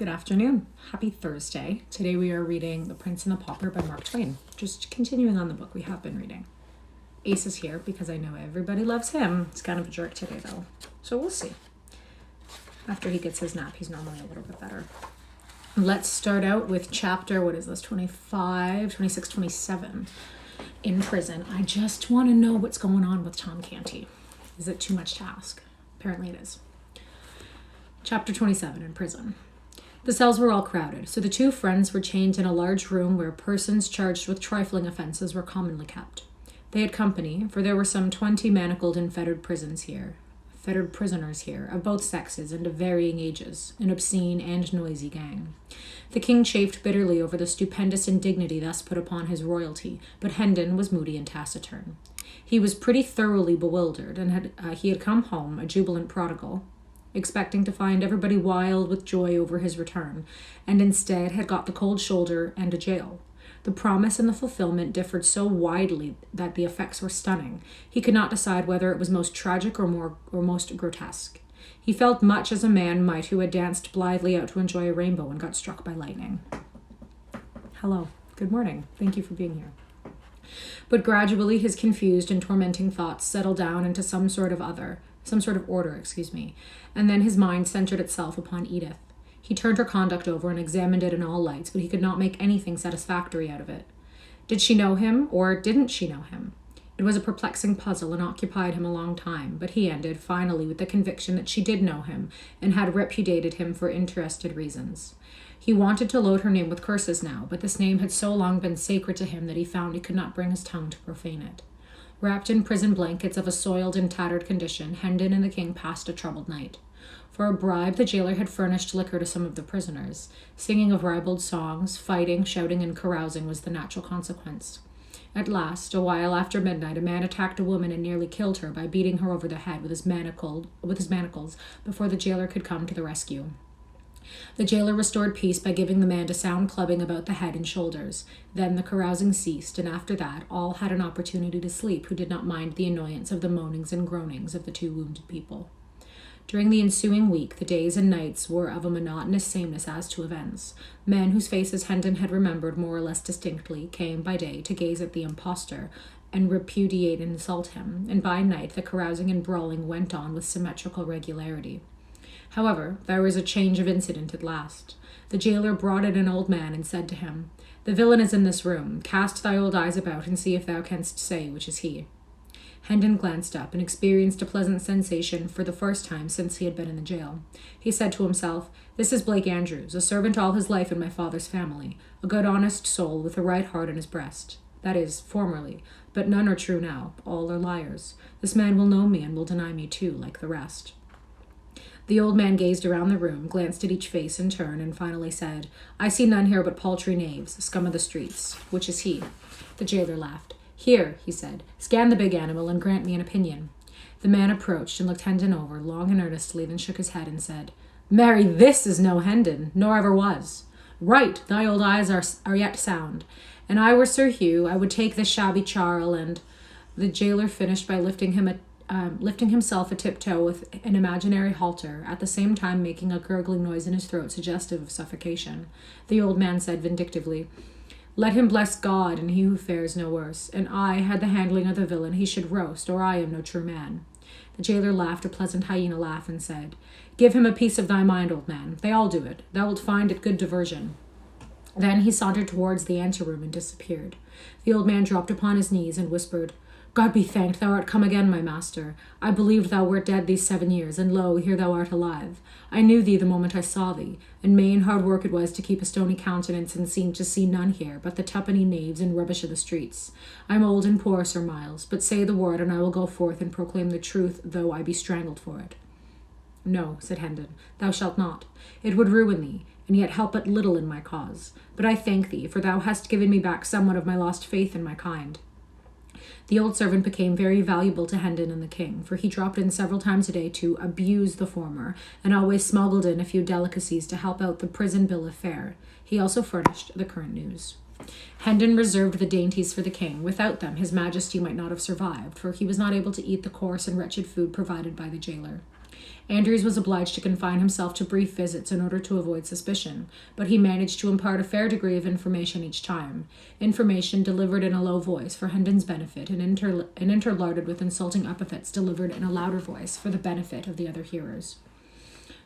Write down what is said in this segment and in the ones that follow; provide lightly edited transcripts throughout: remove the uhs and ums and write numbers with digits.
Good afternoon. Happy Thursday. Today we are reading The Prince and the Pauper by Mark Twain. Just continuing on the book we have been reading. Ace is here because I know everybody loves him. He's kind of a jerk today though. So we'll see. After he gets his nap, he's normally a little bit better. Let's start out with chapter, 25, 26, 27. In prison. I just want to know what's going on with Tom Canty. Is it too much to ask? Apparently it is. Chapter 27, in prison. The cells were all crowded, so the two friends were chained in a large room where persons charged with trifling offenses were commonly kept. They had company, for there were some 20 manacled and fettered prisoners here, of both sexes and of varying ages, an obscene and noisy gang. The king chafed bitterly over the stupendous indignity thus put upon his royalty, but Hendon was moody and taciturn. He was pretty thoroughly bewildered, and he had come home, a jubilant prodigal, expecting to find everybody wild with joy over his return, and instead had got the cold shoulder and a jail. The promise and the fulfillment differed so widely that the effects were stunning. He could not decide whether it was most tragic or most grotesque. He felt much as a man might who had danced blithely out to enjoy a rainbow and got struck by lightning. Hello. Good morning. Thank you for being here. But gradually his confused and tormenting thoughts settled down into some sort of order, and then his mind centered itself upon Edith. He turned her conduct over and examined it in all lights, but he could not make anything satisfactory out of it. Did she know him, or didn't she know him? It was a perplexing puzzle and occupied him a long time, but he ended, finally, with the conviction that she did know him and had repudiated him for interested reasons. He wanted to load her name with curses now, but this name had so long been sacred to him that he found he could not bring his tongue to profane it. Wrapped in prison blankets of a soiled and tattered condition, Hendon and the king passed a troubled night. For a bribe, the jailer had furnished liquor to some of the prisoners. Singing of ribald songs, fighting, shouting, and carousing was the natural consequence. At last, a while after midnight, a man attacked a woman and nearly killed her by beating her over the head with his manacles before the jailer could come to the rescue. The jailer restored peace by giving the man a sound clubbing about the head and shoulders. Then the carousing ceased, and after that all had an opportunity to sleep who did not mind the annoyance of the moanings and groanings of the two wounded people. During the ensuing week, the days and nights were of a monotonous sameness as to events. Men whose faces Hendon had remembered more or less distinctly came by day to gaze at the impostor and repudiate and insult him, and by night the carousing and brawling went on with symmetrical regularity. However, there was a change of incident at last. The jailer brought in an old man and said to him, "The villain is in this room. Cast thy old eyes about and see if thou canst say which is he." Hendon glanced up and experienced a pleasant sensation for the first time since he had been in the jail. He said to himself, "This is Blake Andrews, a servant all his life in my father's family, a good honest soul with a right heart in his breast. That is, formerly, but none are true now. All are liars. This man will know me and will deny me too, like the rest." The old man gazed around the room, glanced at each face in turn, and finally said, "I see none here but paltry knaves, scum of the streets. Which is he?" The jailer laughed. "Here," he said, "scan the big animal and grant me an opinion." The man approached and looked Hendon over long and earnestly, then shook his head and said, "Marry, this is no Hendon, nor ever was. Right, thy old eyes are yet sound. And I were Sir Hugh, I would take this shabby charl and—" The jailer finished by lifting himself a tiptoe with an imaginary halter, at the same time making a gurgling noise in his throat suggestive of suffocation. The old man said vindictively, "Let him bless God, and he who fares no worse. And I had the handling of the villain, he should roast, or I am no true man." The jailer laughed a pleasant hyena laugh and said, "Give him a piece of thy mind, old man. They all do it. Thou wilt find it good diversion." Then he sauntered towards the anteroom and disappeared. The old man dropped upon his knees and whispered, "God be thanked, thou art come again, my master. I believed thou wert dead these 7 years, and lo, here thou art alive. I knew thee the moment I saw thee, and main hard work it was to keep a stony countenance and seem to see none here but the tuppenny knaves and rubbish of the streets. I'm old and poor, Sir Miles, but say the word, and I will go forth and proclaim the truth, though I be strangled for it." "No," said Hendon, "thou shalt not. It would ruin thee, and yet help but little in my cause. But I thank thee, for thou hast given me back somewhat of my lost faith in my kind." The old servant became very valuable to Hendon and the king, for he dropped in several times a day to abuse the former, and always smuggled in a few delicacies to help out the prison bill of fare. He also furnished the current news. Hendon reserved the dainties for the king. Without them, his majesty might not have survived, for he was not able to eat the coarse and wretched food provided by the jailer. Andrews was obliged to confine himself to brief visits in order to avoid suspicion, but he managed to impart a fair degree of information each time, information delivered in a low voice for Hendon's benefit and interlarded with insulting epithets delivered in a louder voice for the benefit of the other hearers.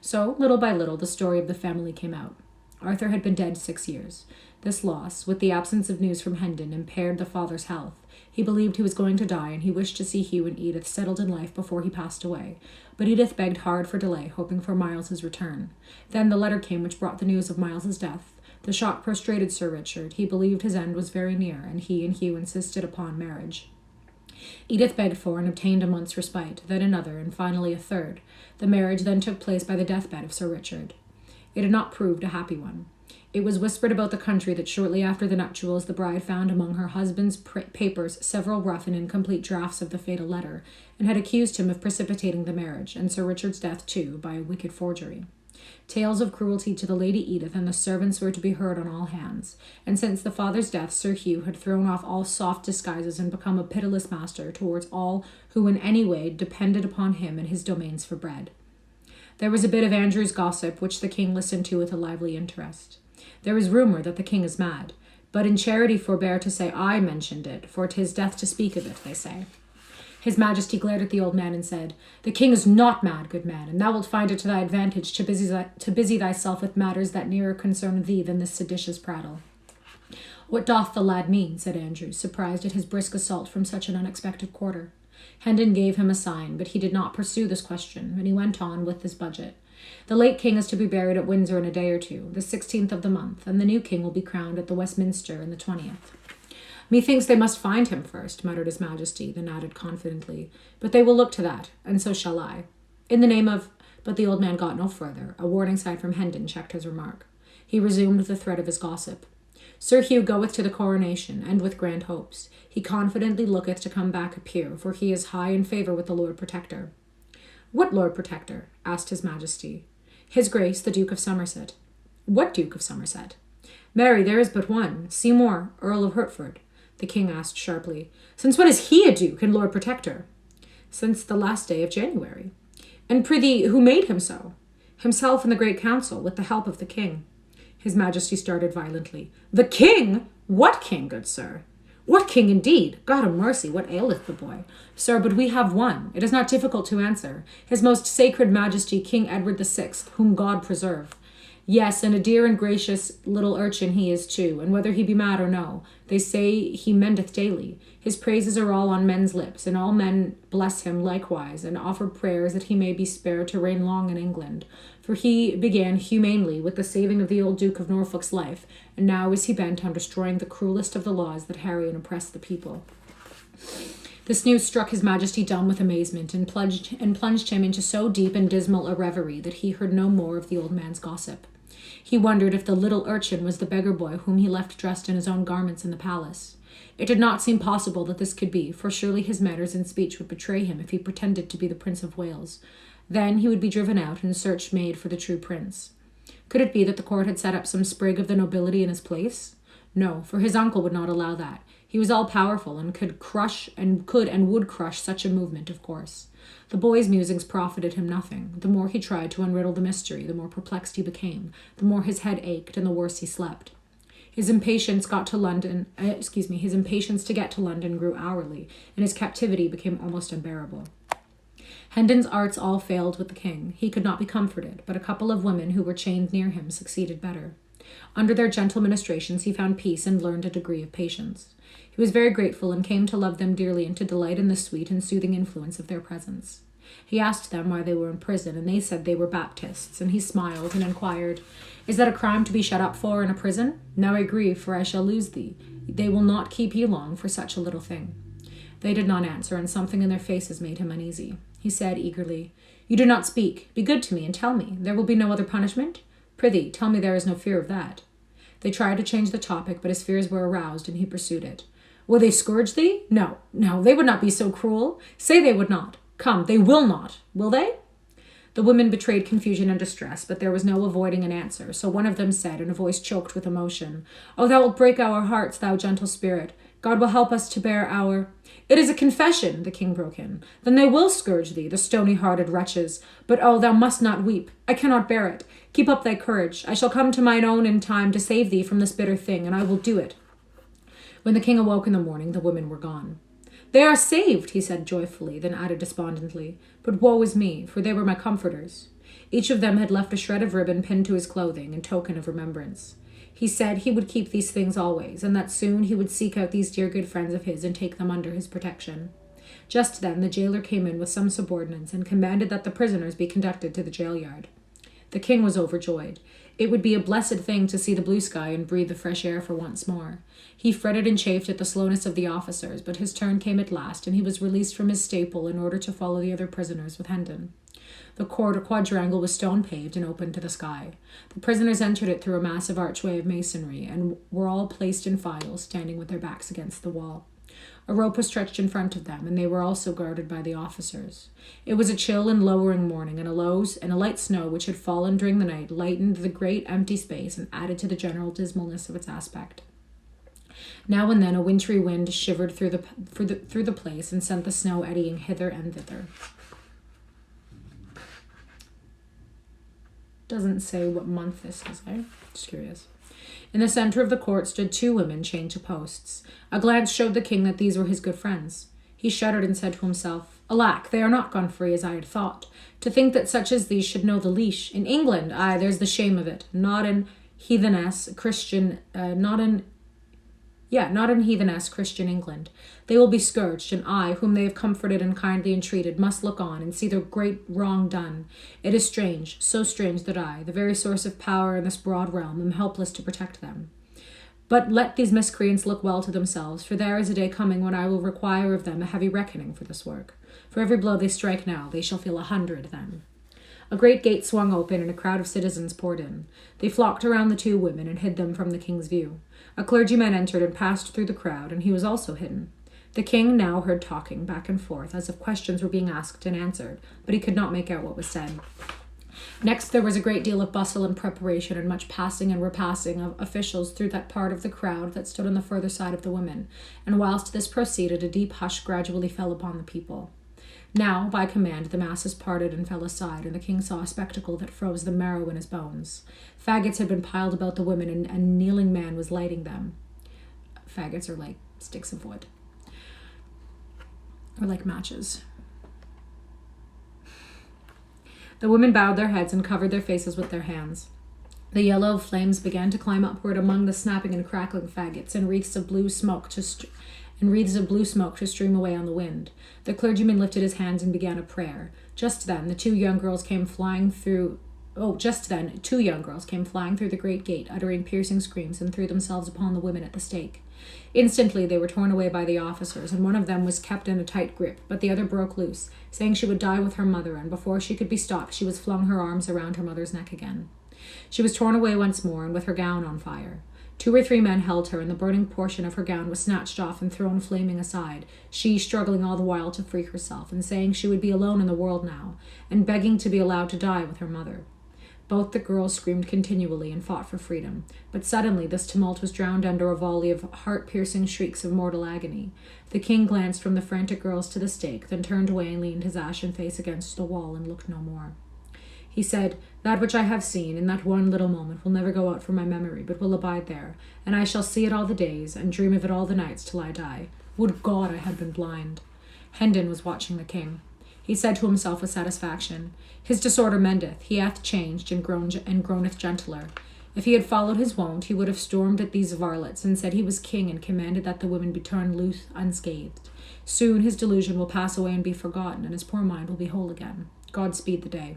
So, little by little, the story of the family came out. Arthur had been dead 6 years. This loss, with the absence of news from Hendon, impaired the father's health. He believed he was going to die, and he wished to see Hugh and Edith settled in life before he passed away. But Edith begged hard for delay, hoping for Miles's return. Then the letter came which brought the news of Miles's death. The shock prostrated Sir Richard. He believed his end was very near, and he and Hugh insisted upon marriage. Edith begged for and obtained a month's respite, then another, and finally a third. The marriage then took place by the deathbed of Sir Richard. It had not proved a happy one. It was whispered about the country that shortly after the nuptials the bride found among her husband's papers several rough and incomplete drafts of the fatal letter, and had accused him of precipitating the marriage, and Sir Richard's death too, by a wicked forgery. Tales of cruelty to the Lady Edith and the servants were to be heard on all hands, and since the father's death Sir Hugh had thrown off all soft disguises and become a pitiless master towards all who in any way depended upon him and his domains for bread. There was a bit of Andrew's gossip which the king listened to with a lively interest. There is rumour that the king is mad, but in charity forbear to say I mentioned it, for 'tis death to speak of it, they say. His Majesty glared at the old man and said, The king is not mad, good man, and thou wilt find it to thy advantage to busy thyself with matters that nearer concern thee than this seditious prattle. What doth the lad mean? Said Andrew, surprised at his brisk assault from such an unexpected quarter. Hendon gave him a sign, but he did not pursue this question, and he went on with his budget. The late king is to be buried at Windsor in a day or two, the 16th of the month, and the new king will be crowned at the Westminster in the 20th. Methinks they must find him first, muttered his Majesty, then added confidently, but they will look to that, and so shall I. In the name of... But the old man got no further. A warning sign from Hendon checked his remark. He resumed the thread of his gossip. Sir Hugh goeth to the coronation, and with grand hopes. He confidently looketh to come back a peer, for he is high in favour with the Lord Protector. What Lord Protector? Asked his Majesty. His Grace, the Duke of Somerset. What Duke of Somerset? Marry, there is but one, Seymour, Earl of Hertford. The king asked sharply, Since when is he a duke and Lord Protector? Since the last day of January. And prithee, who made him so? Himself and the great council, with the help of the king. His Majesty started violently. The king? What king, good sir? What king indeed? God a mercy, what aileth the boy? Sir, but we have one. It is not difficult to answer. His most sacred Majesty, King Edward VI, whom God preserve. Yes, and a dear and gracious little urchin he is too, and whether he be mad or no, they say he mendeth daily. His praises are all on men's lips, and all men bless him likewise, and offer prayers that he may be spared to reign long in England. For he began humanely with the saving of the old Duke of Norfolk's life, and now is he bent on destroying the cruelest of the laws that harry and oppress the people. This news struck his Majesty dumb with amazement, and plunged him into so deep and dismal a reverie that he heard no more of the old man's gossip. He wondered if the little urchin was the beggar boy whom he left dressed in his own garments in the palace. It did not seem possible that this could be, for surely his manners and speech would betray him if he pretended to be the Prince of Wales. Then he would be driven out and search made for the true prince. Could it be that the court had set up some sprig of the nobility in his place? No, for his uncle would not allow that. He was all-powerful and could and would crush such a movement, of course. The boy's musings profited him nothing. The more he tried to unriddle the mystery, the more perplexed he became, the more his head ached, and the worse he slept. His impatience to get to London grew hourly, and his captivity became almost unbearable. Hendon's arts all failed with the king. He could not be comforted, but a couple of women who were chained near him succeeded better. Under their gentle ministrations he found peace and learned a degree of patience. He was very grateful and came to love them dearly and to delight in the sweet and soothing influence of their presence. He asked them why they were in prison, and they said they were Baptists, and he smiled and inquired, Is that a crime to be shut up for in a prison? Now I grieve, for I shall lose thee. They will not keep you long for such a little thing. They did not answer, and something in their faces made him uneasy. He said eagerly, You do not speak. Be good to me and tell me. There will be no other punishment? Prithee, tell me there is no fear of that. They tried to change the topic, but his fears were aroused, and he pursued it. Will they scourge thee? No, they would not be so cruel. Say they would not. Come, they will not. Will they? The women betrayed confusion and distress, but there was no avoiding an answer, so one of them said, in a voice choked with emotion, Oh, thou wilt break our hearts, thou gentle spirit. God will help us to bear our... It is a confession, the king broke in. Then they will scourge thee, the stony-hearted wretches. But oh, thou must not weep. I cannot bear it. Keep up thy courage. I shall come to mine own in time to save thee from this bitter thing, and I will do it. When the king awoke in the morning, the women were gone. They are saved, he said joyfully, then added despondently. But woe is me, for they were my comforters. Each of them had left a shred of ribbon pinned to his clothing in token of remembrance. He said he would keep these things always, and that soon he would seek out these dear good friends of his and take them under his protection. Just then the jailer came in with some subordinates and commanded that the prisoners be conducted to the jail yard. The king was overjoyed. It would be a blessed thing to see the blue sky and breathe the fresh air for once more. He fretted and chafed at the slowness of the officers, but his turn came at last, and he was released from his staple in order to follow the other prisoners with Hendon. The court or quadrangle was stone-paved and open to the sky. The prisoners entered it through a massive archway of masonry, and were all placed in files, standing with their backs against the wall. A rope was stretched in front of them, and they were also guarded by the officers. It was a chill and lowering morning, and a light snow which had fallen during the night lightened the great empty space and added to the general dismalness of its aspect. Now and then a wintry wind shivered through the place and sent the snow eddying hither and thither. Doesn't say what month this is, eh? Just curious. In the center of the court stood two women chained to posts. A glance showed the king that these were his good friends. He shuddered and said to himself, Alack, they are not gone free as I had thought. To think that such as these should know the leash. In England, aye, there's the shame of it. Not in heatheness Christian England. They will be scourged, and I, whom they have comforted and kindly entreated, must look on and see their great wrong done. It is strange, so strange that I, the very source of power in this broad realm, am helpless to protect them. But let these miscreants look well to themselves, for there is a day coming when I will require of them a heavy reckoning for this work. For every blow they strike now, they shall feel 100 then. A great gate swung open, and a crowd of citizens poured in. They flocked around the two women and hid them from the king's view. A clergyman entered and passed through the crowd, and he was also hidden. The king now heard talking back and forth, as if questions were being asked and answered, but he could not make out what was said. Next there was a great deal of bustle and preparation, and much passing and repassing of officials through that part of the crowd that stood on the further side of the women, and whilst this proceeded, a deep hush gradually fell upon the people. Now, by command, the masses parted and fell aside, and the king saw a spectacle that froze the marrow in his bones. Faggots had been piled about the women, and a kneeling man was lighting them. Faggots are like sticks of wood. Or like matches. The women bowed their heads and covered their faces with their hands. The yellow flames began to climb upward among the snapping and crackling faggots, and wreaths of blue smoke to stream away on the wind. The clergyman lifted his hands and began a prayer. Just then, two young girls came flying through the great gate, uttering piercing screams, and threw themselves upon the women at the stake. Instantly they were torn away by the officers, and one of them was kept in a tight grip, but the other broke loose, saying she would die with her mother, and before she could be stopped she was flung her arms around her mother's neck again. She was torn away once more, and with her gown on fire. 2 or 3 men held her, and the burning portion of her gown was snatched off and thrown flaming aside, she struggling all the while to free herself, and saying she would be alone in the world now, and begging to be allowed to die with her mother. Both the girls screamed continually and fought for freedom, but suddenly this tumult was drowned under a volley of heart-piercing shrieks of mortal agony. The king glanced from the frantic girls to the stake, then turned away and leaned his ashen face against the wall and looked no more. He said, That which I have seen in that one little moment will never go out from my memory, but will abide there, and I shall see it all the days, and dream of it all the nights till I die. Would God I had been blind. Hendon was watching the king. He said to himself with satisfaction, His disorder mendeth, he hath changed, and groaneth gentler. If he had followed his wont, he would have stormed at these varlets, and said he was king, and commanded that the women be turned loose unscathed. Soon his delusion will pass away and be forgotten, and his poor mind will be whole again. God speed the day.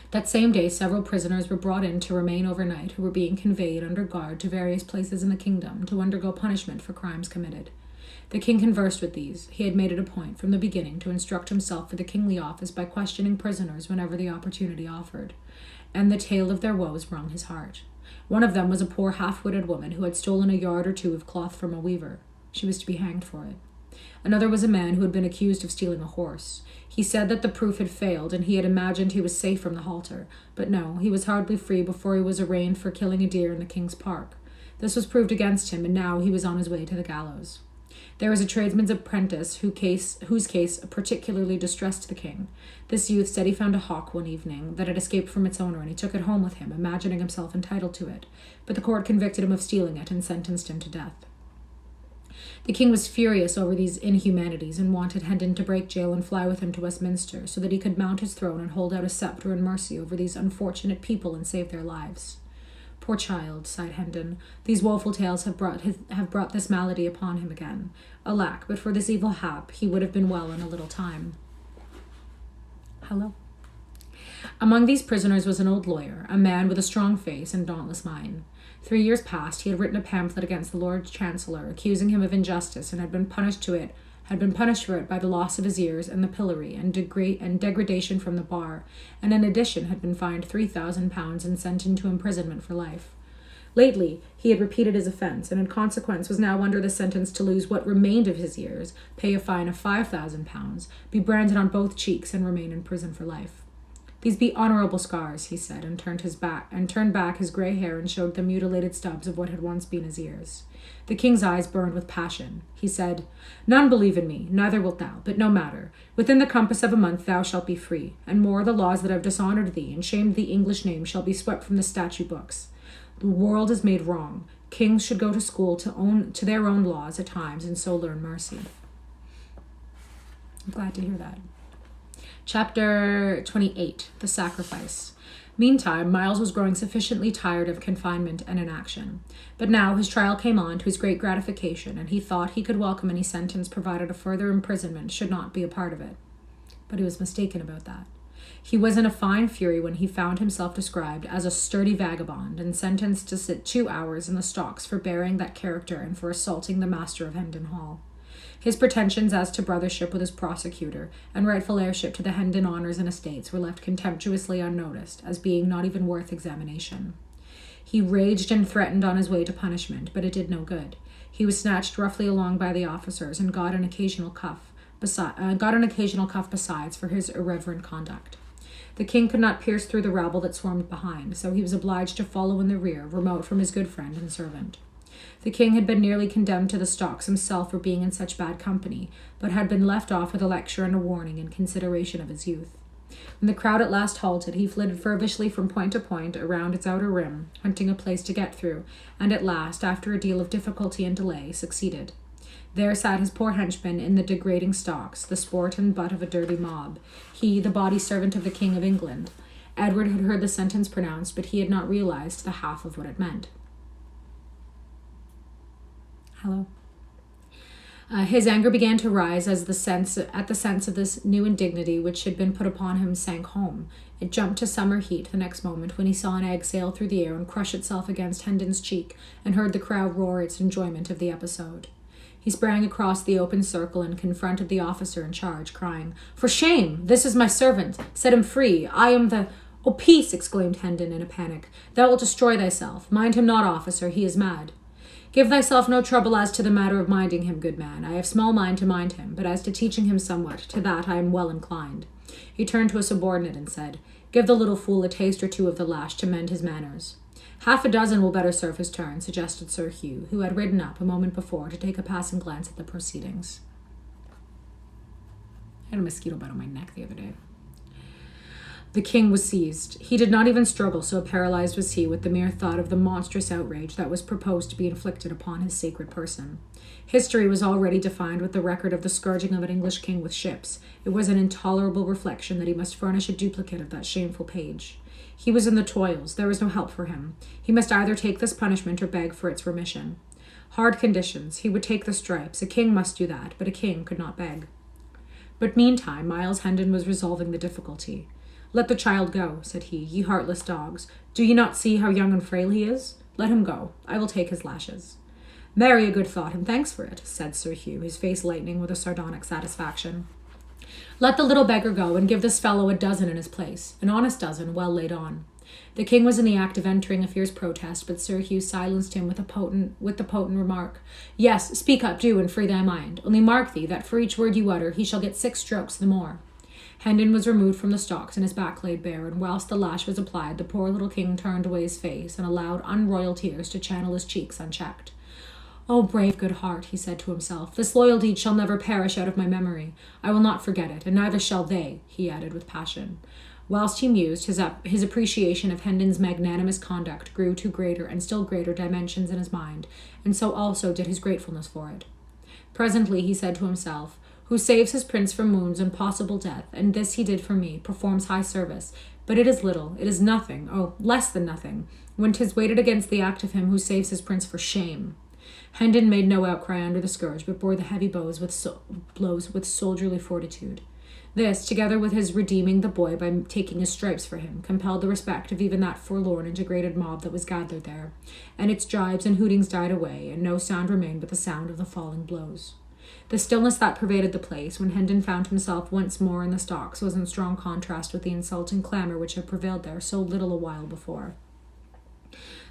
That same day several prisoners were brought in to remain overnight, who were being conveyed under guard to various places in the kingdom to undergo punishment for crimes committed. The king conversed with these. He had made it a point from the beginning to instruct himself for the kingly office by questioning prisoners whenever the opportunity offered, and the tale of their woes wrung his heart. One of them was a poor half-witted woman who had stolen a yard or 2 of cloth from a weaver. She was to be hanged for it. Another was a man who had been accused of stealing a horse. He said that the proof had failed, and he had imagined he was safe from the halter. But no, he was hardly free before he was arraigned for killing a deer in the king's park. This was proved against him, and now he was on his way to the gallows. There was a tradesman's apprentice whose case particularly distressed the king. This youth said he found a hawk one evening that had escaped from its owner, and he took it home with him, imagining himself entitled to it. But the court convicted him of stealing it and sentenced him to death. The king was furious over these inhumanities and wanted Hendon to break jail and fly with him to Westminster so that he could mount his throne and hold out a scepter in mercy over these unfortunate people and save their lives. Poor child, sighed Hendon. These woeful tales have brought this malady upon him again. Alack, but for this evil hap, he would have been well in a little time. Hello. Among these prisoners was an old lawyer, a man with a strong face and dauntless mind. 3 years past, he had written a pamphlet against the Lord Chancellor, accusing him of injustice, and had been punished for it by the loss of his ears and the pillory and degradation from the bar, and in addition had been fined £3,000 and sent into imprisonment for life. Lately, he had repeated his offence, and in consequence was now under the sentence to lose what remained of his ears, pay a fine of £5,000, be branded on both cheeks, and remain in prison for life. These be honourable scars, he said, and turned back his grey hair and showed the mutilated stubs of what had once been his ears. The king's eyes burned with passion. He said, None believe in me, neither wilt thou, but no matter. Within the compass of a month thou shalt be free, and more the laws that have dishonoured thee and shamed the English name shall be swept from the statute books. The world is made wrong. Kings should go to school to their own laws at times, and so learn mercy. I'm glad to hear that. Chapter 28, The Sacrifice. Meantime, Miles was growing sufficiently tired of confinement and inaction. But now his trial came on to his great gratification, and he thought he could welcome any sentence provided a further imprisonment should not be a part of it. But he was mistaken about that. He was in a fine fury when he found himself described as a sturdy vagabond and sentenced to sit 2 hours in the stocks for bearing that character and for assaulting the master of Hendon Hall. His pretensions as to brothership with his prosecutor and rightful heirship to the Hendon honours and estates were left contemptuously unnoticed, as being not even worth examination. He raged and threatened on his way to punishment, but it did no good. He was snatched roughly along by the officers and got an occasional cuff besides for his irreverent conduct. The king could not pierce through the rabble that swarmed behind, so he was obliged to follow in the rear, remote from his good friend and servant. The king had been nearly condemned to the stocks himself for being in such bad company, but had been left off with a lecture and a warning in consideration of his youth. When the crowd at last halted, he flitted feverishly from point to point around its outer rim, hunting a place to get through, and at last, after a deal of difficulty and delay, succeeded. There sat his poor henchman in the degrading stocks, the sport and butt of a dirty mob, he, the body servant of the King of England. Edward had heard the sentence pronounced, but he had not realized the half of what it meant. Hello. His anger began to rise at the sense of this new indignity which had been put upon him sank home. It jumped to summer heat the next moment when he saw an egg sail through the air and crush itself against Hendon's cheek and heard the crowd roar its enjoyment of the episode. He sprang across the open circle and confronted the officer in charge, crying, "For shame! This is my servant! Set him free! I am the—" "Oh, peace!" exclaimed Hendon in a panic. "Thou wilt destroy thyself. Mind him not, officer, he is mad." "Give thyself no trouble as to the matter of minding him, good man. I have small mind to mind him, but as to teaching him somewhat, to that I am well inclined." He turned to a subordinate and said, "Give the little fool a taste or two of the lash to mend his manners." "Half a dozen will better serve his turn," suggested Sir Hugh, who had ridden up a moment before to take a passing glance at the proceedings. I had a mosquito bite on my neck the other day. The king was seized. He did not even struggle, so paralyzed was he with the mere thought of the monstrous outrage that was proposed to be inflicted upon his sacred person. History was already defined with the record of the scourging of an English king with ships. It was an intolerable reflection that he must furnish a duplicate of that shameful page. He was in the toils. There was no help for him. He must either take this punishment or beg for its remission. Hard conditions. He would take the stripes. A king must do that, but a king could not beg. But meantime, Miles Hendon was resolving the difficulty. "Let the child go," said he, "ye heartless dogs. Do ye not see how young and frail he is? Let him go. I will take his lashes." "Marry, a good thought, and thanks for it," said Sir Hugh, his face lightening with a sardonic satisfaction. "Let the little beggar go, and give this fellow a dozen in his place, an honest dozen, well laid on." The king was in the act of entering a fierce protest, but Sir Hugh silenced him with the potent remark, "Yes, speak up, do, and free thy mind. Only mark thee, that for each word you utter, he shall get 6 strokes the more." Hendon was removed from the stocks and his back laid bare, and whilst the lash was applied, the poor little king turned away his face and allowed unroyal tears to channel his cheeks unchecked. "O brave good heart," he said to himself, "this loyal deed shall never perish out of my memory. I will not forget it, and neither shall they," he added with passion. Whilst he mused, his appreciation of Hendon's magnanimous conduct grew to greater and still greater dimensions in his mind, and so also did his gratefulness for it. Presently he said to himself, "Who saves his prince from wounds and possible death, and this he did for me, performs high service. But it is little, it is nothing, less than nothing, when 'tis weighted against the act of him who saves his prince for shame." Hendon made no outcry under the scourge, but bore the heavy blows with soldierly fortitude. This, together with his redeeming the boy by taking his stripes for him, compelled the respect of even that forlorn and degraded mob that was gathered there, and its gibes and hootings died away, and no sound remained but the sound of the falling blows. The stillness that pervaded the place, when Hendon found himself once more in the stocks, was in strong contrast with the insulting clamour which had prevailed there so little a while before.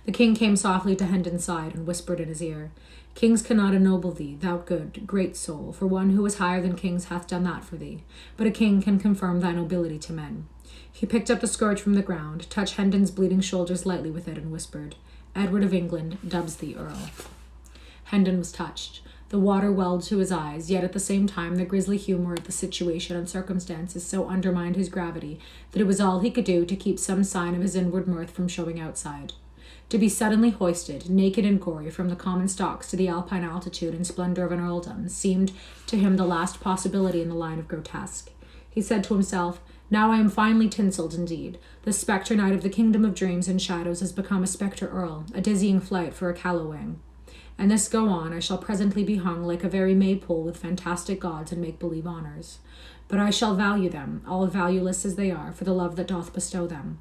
The king came softly to Hendon's side and whispered in his ear, "Kings cannot ennoble thee, thou good, great soul, for one who is higher than kings hath done that for thee. But a king can confirm thy nobility to men." He picked up the scourge from the ground, touched Hendon's bleeding shoulders lightly with it, and whispered, "Edward of England dubs thee earl." Hendon was touched. The water welled to his eyes, yet at the same time the grisly humour of the situation and circumstances so undermined his gravity that it was all he could do to keep some sign of his inward mirth from showing outside. To be suddenly hoisted, naked and gory, from the common stocks to the alpine altitude and splendour of an earldom seemed to him the last possibility in the line of grotesque. He said to himself, "Now I am finely tinselled indeed. The spectre knight of the kingdom of dreams and shadows has become a spectre earl, a dizzying flight for a callowing. And this go on, I shall presently be hung like a very maypole with fantastic gods and make-believe honours. But I shall value them, all valueless as they are, for the love that doth bestow them.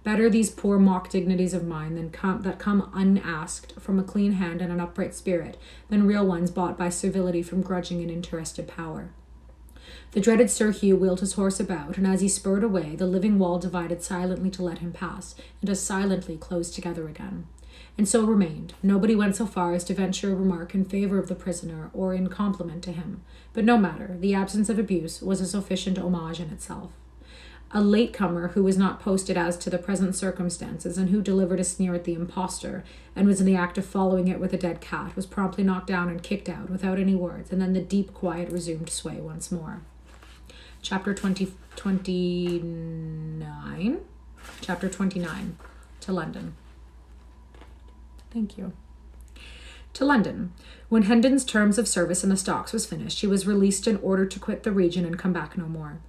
Better these poor mock dignities of mine that come unasked from a clean hand and an upright spirit, than real ones bought by servility from grudging and interested power." The dreaded Sir Hugh wheeled his horse about, and as he spurred away, the living wall divided silently to let him pass, and as silently closed together again. And so remained. Nobody went so far as to venture a remark in favour of the prisoner or in compliment to him. But no matter, the absence of abuse was a sufficient homage in itself. A latecomer who was not posted as to the present circumstances, and who delivered a sneer at the impostor, and was in the act of following it with a dead cat, was promptly knocked down and kicked out without any words, and then the deep quiet resumed sway once more. Chapter 29. Chapter 29. To London. Thank you. To London. When Hendon's terms of service in the stocks was finished, he was released and ordered to quit the region and come back no more.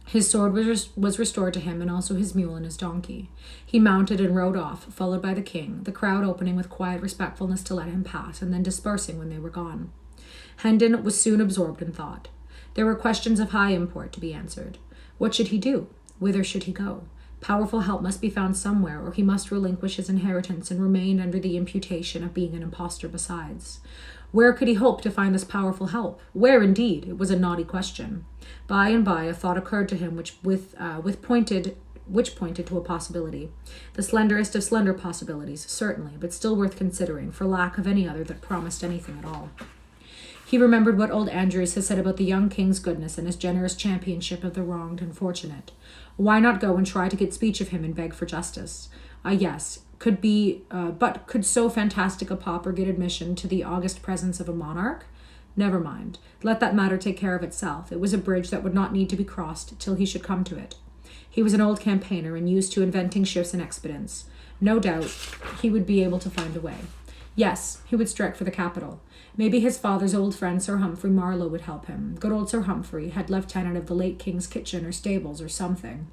His sword was restored to him, and also his mule and his donkey. He mounted and rode off, followed by the king, the crowd opening with quiet respectfulness to let him pass, and then dispersing when they were gone. Hendon was soon absorbed in thought. There were questions of high import to be answered. What should he do? Whither should he go? Powerful help must be found somewhere, or he must relinquish his inheritance and remain under the imputation of being an impostor besides. Where could he hope to find this powerful help? Where, indeed? It was a knotty question. By and by, a thought occurred to him which pointed to a possibility. The slenderest of slender possibilities, certainly, but still worth considering, for lack of any other that promised anything at all. He remembered what old Andrews had said about the young king's goodness and his generous championship of the wronged and fortunate. Why not go and try to get speech of him and beg for justice? Yes, but could so fantastic a pauper get admission to the august presence of a monarch? Never mind. Let that matter take care of itself. It was a bridge that would not need to be crossed till he should come to it. He was an old campaigner and used to inventing shifts and expedients. No doubt he would be able to find a way. Yes, he would strike for the capital. Maybe his father's old friend Sir Humphrey Marlowe would help him. Good old Sir Humphrey, head lieutenant of the late king's kitchen or stables or something.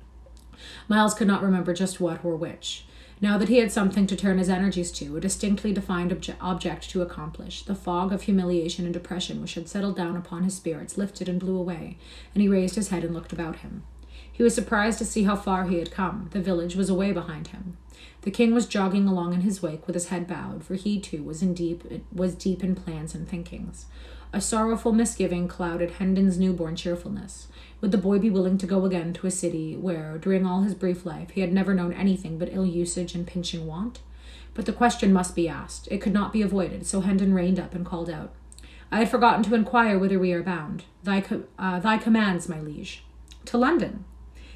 Miles could not remember just what or which. Now that he had something to turn his energies to, a distinctly defined object to accomplish, the fog of humiliation and depression which had settled down upon his spirits lifted and blew away, and he raised his head and looked about him. He was surprised to see how far he had come. The village was away behind him. The king was jogging along in his wake with his head bowed, for he too was deep in plans and thinkings. A sorrowful misgiving clouded Hendon's newborn cheerfulness. Would the boy be willing to go again to a city where, during all his brief life, he had never known anything but ill usage and pinching want? But the question must be asked. It could not be avoided, so Hendon reined up and called out, "I had forgotten to inquire whither we are bound. Thy commands, my liege." To London.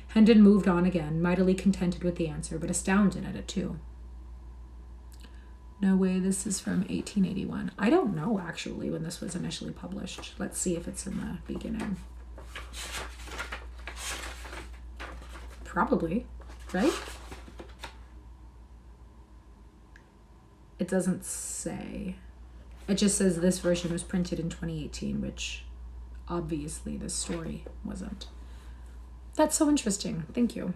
Hendon moved on again, mightily contented with the answer, but astounded at it too. No way, this is from 1881. I don't know, actually, when this was initially published. Let's see if it's in the beginning. Probably, right? It doesn't say. It just says this version was printed in 2018, which obviously this story wasn't. That's so interesting. Thank you.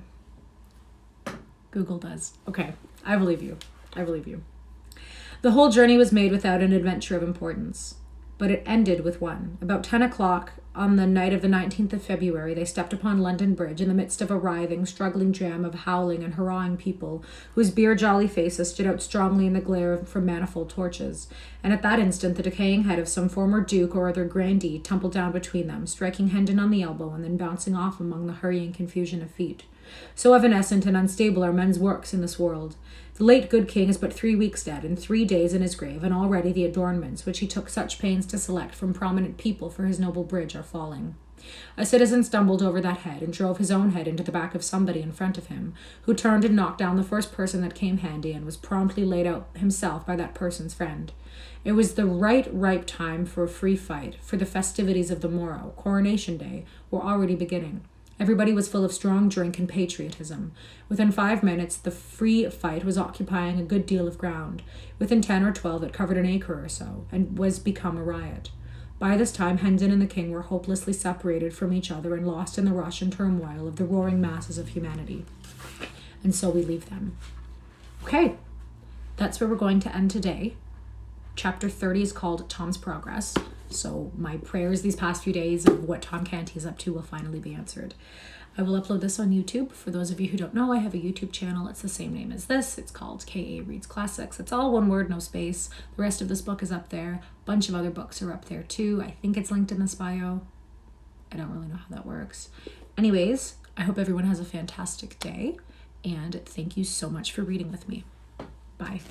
Google does. Okay, I believe you. I believe you. The whole journey was made without an adventure of importance, but it ended with one. About 10 o'clock on the night of the 19th of February, they stepped upon London Bridge in the midst of a writhing, struggling jam of howling and hurrahing people, whose beer-jolly faces stood out strongly in the glare from manifold torches. And at that instant, the decaying head of some former duke or other grandee tumbled down between them, striking Hendon on the elbow and then bouncing off among the hurrying confusion of feet. So evanescent and unstable are men's works in this world. The late good king is but 3 weeks dead, and 3 days in his grave, and already the adornments, which he took such pains to select from prominent people for his noble bridge, are falling. A citizen stumbled over that head, and drove his own head into the back of somebody in front of him, who turned and knocked down the first person that came handy, and was promptly laid out himself by that person's friend. It was the ripe time for a free fight, for the festivities of the morrow, Coronation Day, were already beginning. Everybody was full of strong drink and patriotism. Within 5 minutes, the free fight was occupying a good deal of ground. Within 10 or 12, it covered an acre or so, and was become a riot. By this time, Hendon and the king were hopelessly separated from each other and lost in the rush and turmoil of the roaring masses of humanity. And so we leave them. Okay, that's where we're going to end today. Chapter 30 is called Tom's Progress. So my prayers these past few days of what Tom Canty is up to will finally be answered. I will upload this on YouTube. For those of you who don't know, I have a YouTube channel. It's the same name as this. It's called K.A. Reads Classics. It's all one word, no space. The rest of this book is up there. A bunch of other books are up there too. I think it's linked in this bio. I don't really know how that works. Anyways, I hope everyone has a fantastic day. And thank you so much for reading with me. Bye.